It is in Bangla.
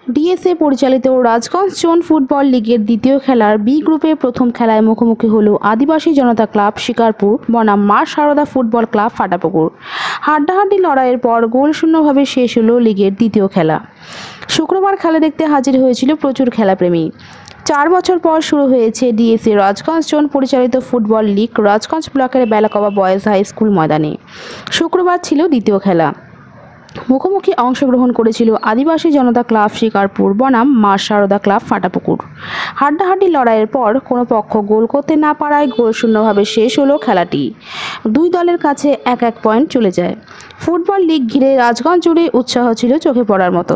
ডিএসএ পরিচালিত রাজগঞ্জ জোন ফুটবল লিগের দ্বিতীয় খেলার বি গ্রুপের প্রথম খেলায় মুখোমুখি হল আদিবাসী জনতা ক্লাব শিকারপুর বনাম মা শারদা ফুটবল ক্লাব ফাটাপুকুর। হাড্ডাহাড্ডি লড়াইয়ের পর গোলশূন্যভাবে শেষ হলো লিগের দ্বিতীয় খেলা। শুক্রবার খেলা দেখতে হাজির হয়েছিল প্রচুর খেলাপ্রেমী। 4 বছর পর শুরু হয়েছে ডিএসএ রাজগঞ্জ জোন পরিচালিত ফুটবল লিগ রাজগঞ্জ ব্লকের বেলাকবা বয়েজ হাই স্কুল ময়দানে। শুক্রবার ছিল দ্বিতীয় খেলা। মুখোমুখি অংশগ্রহণ করেছিল আদিবাসী জনতা ক্লাব শিকারপুর বনাম মা শারদা ক্লাব ফাটাপুকুর। হাড্ডাহাড্ডি লড়াইয়ের পর কোনো পক্ষ গোল করতে না পারায় গোলশূন্যভাবে শেষ হলো খেলাটি। দুই দলের কাছে এক পয়েন্ট চলে যায়। ফুটবল লিগ ঘিরে রাজগঞ্জ জুড়ে উৎসাহ ছিল চোখে পড়ার মতো।